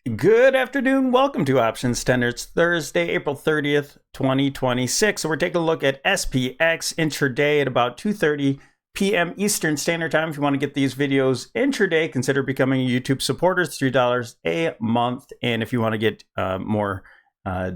Good afternoon. Welcome to OptionsTender. It's Thursday, April 30th, 2026. So we're taking a look at SPX intraday at about 2:30 p.m. Eastern Standard Time. If you want to get these videos intraday, consider becoming a YouTube supporter. It's $3 a month. And if you want to get more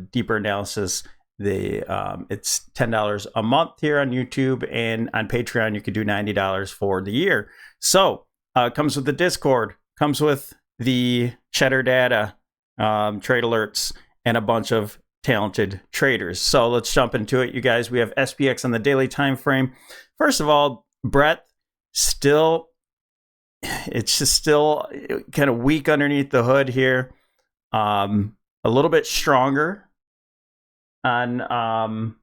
deeper analysis, it's $10 a month here on YouTube, and on Patreon you could do $90 for the year. So it comes with the Discord, comes with the cheddar data, trade alerts, and a bunch of talented traders. So let's jump into it, you guys. We have SPX on the daily time frame. First of all, breadth it's just still kind of weak underneath the hood here. A little bit stronger on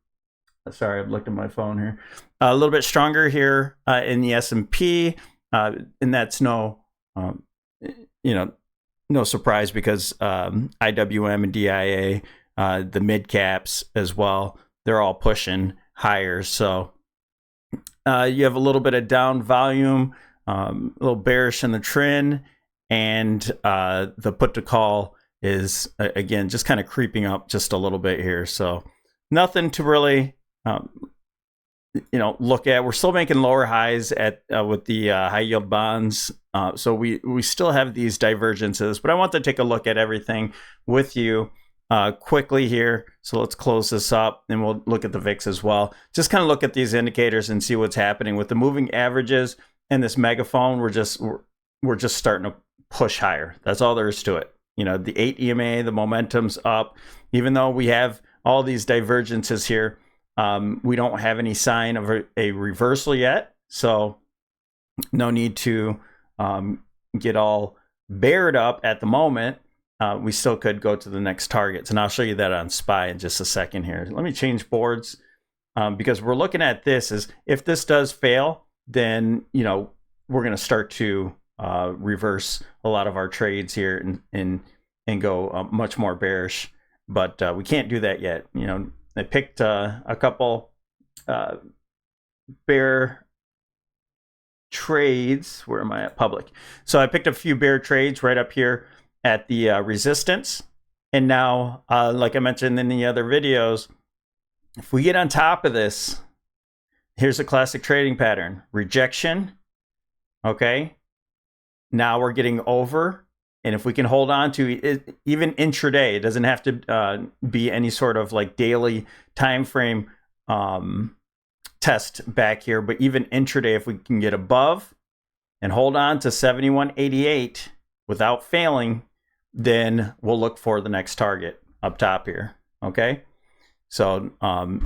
sorry, I've looked at my phone here. A little bit stronger here in the S&P, and that's no surprise, because IWM and DIA, the mid caps as well, they're all pushing higher. So you have a little bit of down volume, a little bearish in the trend, and the put to call is again just kind of creeping up just a little bit here. So nothing to really look at. We're still making lower highs at with the high yield bonds. So we still have these divergences, but I want to take a look at everything with you quickly here. So let's close this up, and we'll look at the VIX as well. Just kind of look at these indicators and see what's happening with the moving averages and this megaphone. We're just starting to push higher. That's all there is to it. The 8 EMA, the momentum's up, even though we have all these divergences here. We don't have any sign of a reversal yet, so no need to get all bared up at the moment. We still could go to the next targets, and I'll show you that on SPY in just a second here. Let me change boards, because we're looking at this as if this does fail, then we're going to start to reverse a lot of our trades here and go much more bearish, but we can't do that yet. I picked a couple bear trades. Where am I at? Public. So I picked a few bear trades right up here at the resistance. And now, like I mentioned in the other videos, if we get on top of this, here's a classic trading pattern. Rejection. Okay. Now we're getting over. And if we can hold on to it, even intraday, it doesn't have to be any sort of like daily time frame test back here, but even intraday, if we can get above and hold on to 71.88 without failing, then we'll look for the next target up top here. Okay, so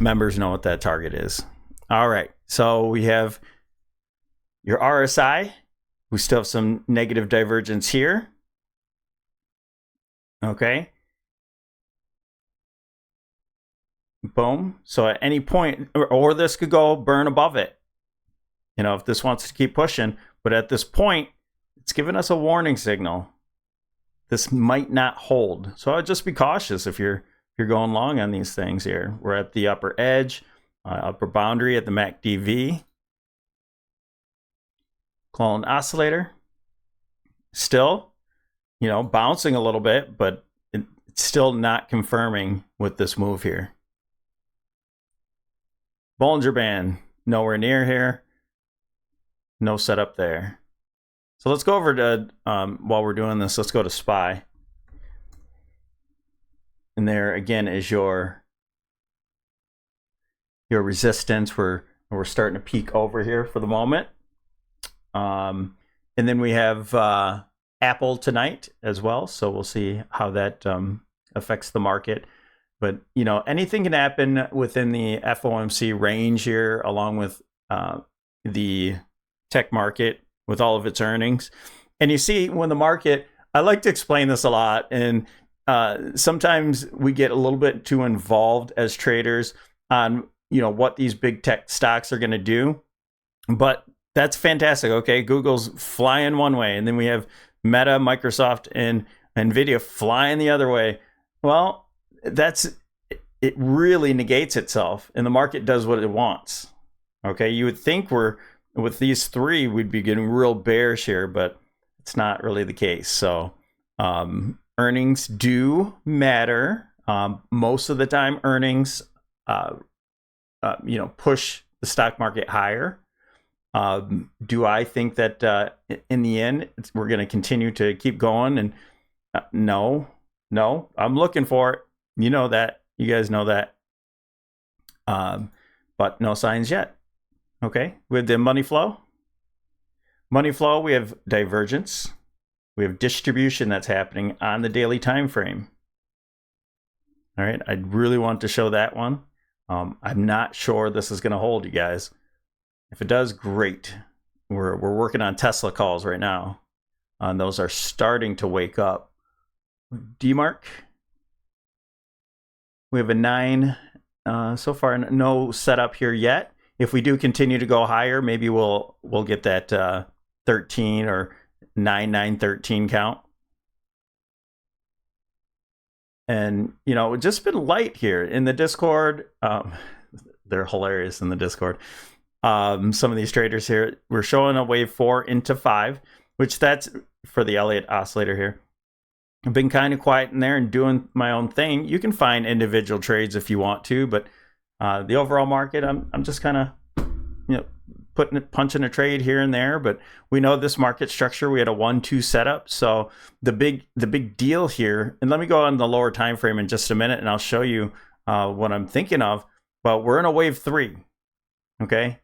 members know what that target is. All right, so we have your RSI. We still have some negative divergence here. Okay. Boom. So at any point, or this could go burn above it, if this wants to keep pushing. But at this point, it's giving us a warning signal. This might not hold. So I'd just be cautious if you're going long on these things here. We're at the upper edge, upper boundary at the MACD. Clone oscillator. Still, bouncing a little bit, but it's still not confirming with this move here. Bollinger Band, nowhere near here. No setup there. So let's go over to, while we're doing this, let's go to SPY. And there again is your resistance. We're starting to peak over here for the moment. And then we have Apple tonight as well, so we'll see how that affects the market. But anything can happen within the FOMC range here, along with the tech market with all of its earnings. And you see, when the market, I like to explain this a lot, and sometimes we get a little bit too involved as traders on what these big tech stocks are going to do, but that's fantastic. Okay, Google's flying one way, and then we have Meta, Microsoft, and Nvidia flying the other way. Well, it really negates itself, and the market does what it wants. Okay, you would think with these three, we'd be getting real bearish here, but it's not really the case. So Earnings do matter. Most of the time, earnings, push the stock market higher. Do I think that in the end we're going to continue to keep going? And no, I'm looking for it. You know that. You guys know that. But no signs yet. Okay, with the money flow, we have divergence. We have distribution that's happening on the daily time frame. All right, I really want to show that one. I'm not sure this is going to hold, you guys. If it does, great. We're working on Tesla calls right now. Those are starting to wake up. DMARC. We have a 9. So far, no setup here yet. If we do continue to go higher, maybe we'll get that 13 or 9,913 count. And it's just been light here in the Discord. They're hilarious in the Discord. Some of these traders here, we're showing a wave 4 into 5, which that's for the Elliott oscillator here. I've been kind of quiet in there and doing my own thing. You can find individual trades if you want to, but the overall market, I'm just kind of punching a trade here and there. But we know this market structure. We had a 1-2 setup, so the big deal here. And let me go on the lower time frame in just a minute, and I'll show you what I'm thinking of. But we're in a wave 3. Okay,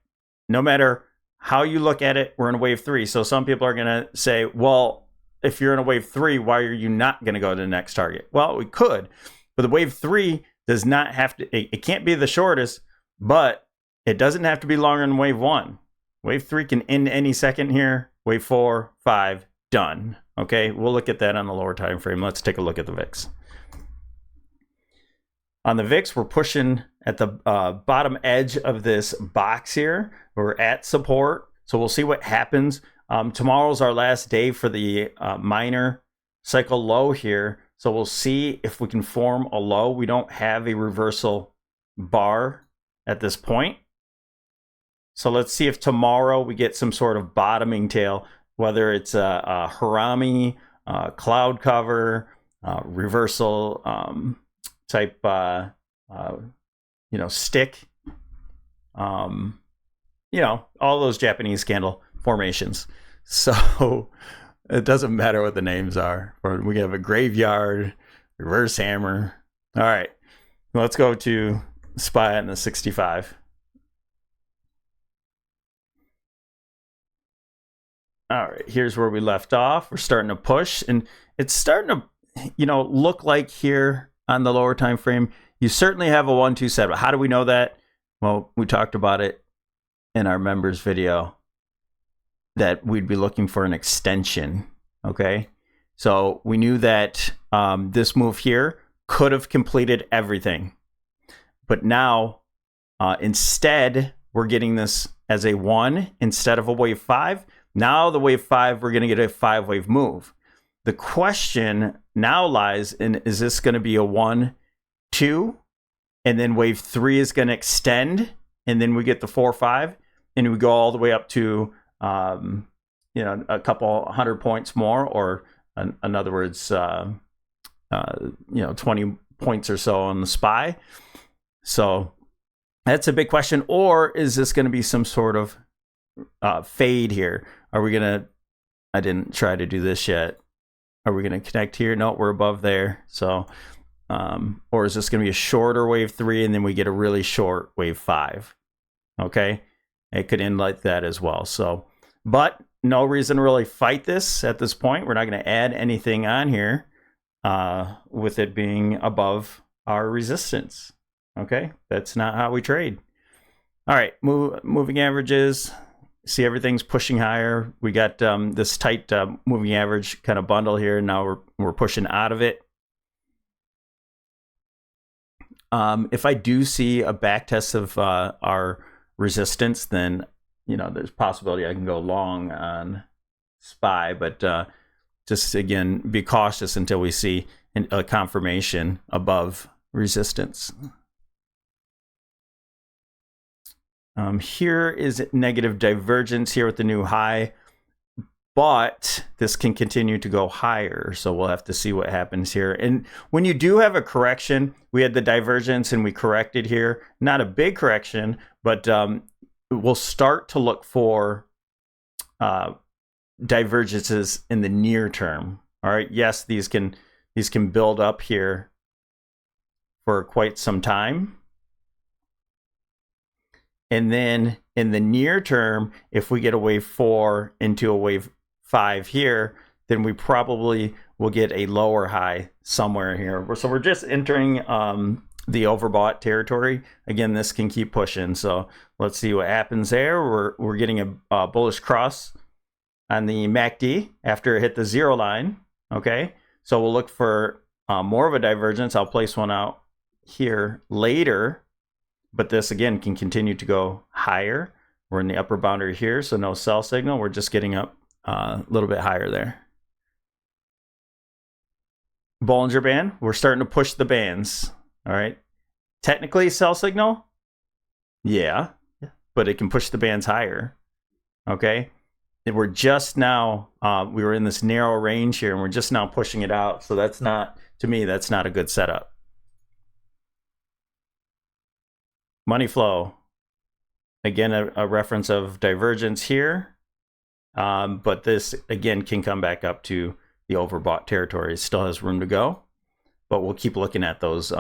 no matter how you look at it, we're in a wave 3. So some people are gonna say, well, if you're in a wave 3, why are you not going to go to the next target? Well, we could, but the wave 3 does not have to, it can't be the shortest, but it doesn't have to be longer than wave 1. Wave 3 can end any second here. Wave 4, 5, done. Okay, we'll look at that on the lower time frame. Let's take a look at the VIX. On the VIX, we're pushing at the bottom edge of this box here. We're at support, so we'll see what happens. Tomorrow's our last day for the minor cycle low here. So we'll see if we can form a low. We don't have a reversal bar at this point. So let's see if tomorrow we get some sort of bottoming tail, whether it's a Harami, cloud cover, reversal type, stick, all those Japanese candle formations. So it doesn't matter what the names are. Or we have a graveyard, reverse hammer. All right, let's go to SPY in the 65. All right, here's where we left off. We're starting to push, and it's starting to, look like here on the lower time frame, you certainly have a 1-2 setup. How do we know that? Well, we talked about it in our members video, that we'd be looking for an extension. Okay, so we knew that this move here could have completed everything, but now instead we're getting this as a 1 instead of a wave 5. Now the wave 5, we're going to get a 5-wave move. The question now lies in, is this going to be a 1, 2, and then wave 3 is going to extend, and then we get the 4, 5, and we go all the way up to a couple 100 points more, or in other words, 20 points or so on the SPY. So that's a big question. Or is this going to be some sort of fade here? Are we going to, I didn't try to do this yet. Are we going to connect here? No, we're above there. So, or is this going to be a shorter wave 3 and then we get a really short wave 5? Okay. It could end like that as well. So, but no reason to really fight this at this point. We're not going to add anything on here with it being above our resistance. Okay. That's not how we trade. All right. Moving averages. See, everything's pushing higher. We got this tight moving average kind of bundle here. Now we're pushing out of it. If I do see a back test of our resistance, then there's possibility I can go long on SPY, but just again be cautious until we see a confirmation above resistance. Here is negative divergence here with the new high. but this can continue to go higher. So we'll have to see what happens here. And when you do have a correction, we had the divergence and we corrected here. Not a big correction, but we'll start to look for divergences in the near term. All right. Yes, these can build up here for quite some time. And then in the near term, if we get a wave 4 into a wave 5 here, then we probably will get a lower high somewhere here. So we're just entering the overbought territory. Again, this can keep pushing. So let's see what happens there. We're getting a bullish cross on the MACD after it hit the 0 line. Okay, so we'll look for more of a divergence. I'll place one out here later, but this again can continue to go higher. We're in the upper boundary here, so no sell signal. We're just getting up a little bit higher there. Bollinger Band, we're starting to push the bands. All right, technically sell signal, yeah, but it can push the bands higher. Okay, and we're just now we were in this narrow range here, and we're just now pushing it out. So that's not, to me, that's not a good setup. Money flow, again, a reference of divergence here, but this again can come back up to the overbought territory. It still has room to go, but we'll keep looking at those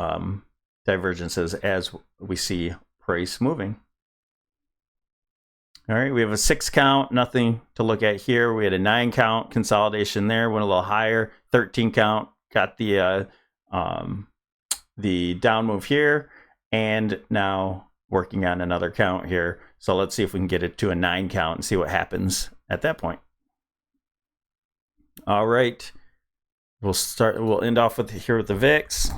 divergences as we see price moving. All right, we have a 6 count, nothing to look at here. We had a 9 count consolidation there, went a little higher. 13 count, got the down move here, and now working on another count here. So let's see if we can get it to a 9 count and see what happens at that point. All right, we'll end off with here with the VIX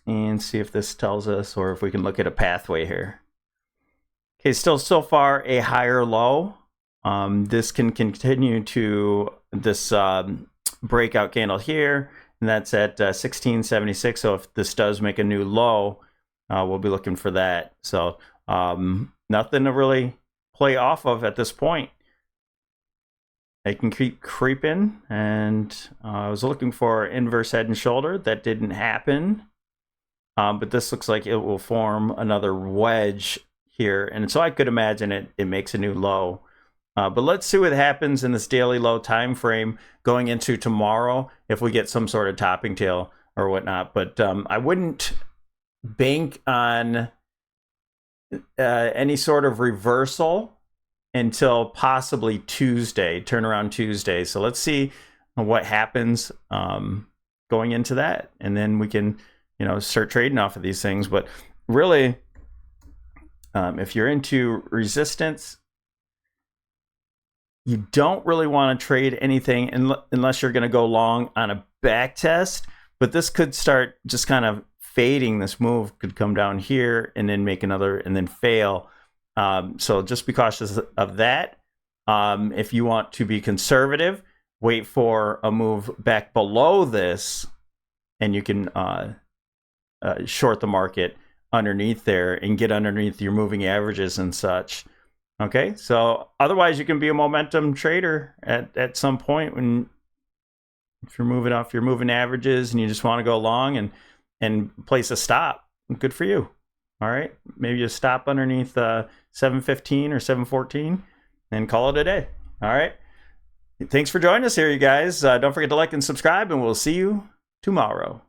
and see if this tells us, or if we can look at a pathway here. Okay, still so far a higher low. This can continue to this breakout candle here, and that's at 1676. So if this does make a new low, we'll be looking for that. So nothing to really play off of at this point. It can keep creeping, and I was looking for inverse head and shoulder. That didn't happen, but this looks like it will form another wedge here, and so I could imagine it makes a new low. But let's see what happens in this daily low time frame going into tomorrow if we get some sort of topping tail or whatnot. But I wouldn't bank on any sort of reversal until possibly Tuesday, turnaround Tuesday. So let's see what happens going into that, and then we can start trading off of these things. But really, if you're into resistance, you don't really want to trade anything unless you're going to go long on a back test. But this could start just kind of fading. This move could come down here and then make another and then fail. So just be cautious of that. If you want to be conservative, wait for a move back below this, and you can short the market underneath there and get underneath your moving averages and such. Okay, so otherwise you can be a momentum trader at some point if you're moving off your moving averages and you just want to go long and place a stop. Good for you. All right, maybe you stop underneath 715 or 714 and call it a day. All right, thanks for joining us here, you guys. Don't forget to like and subscribe, and we'll see you tomorrow.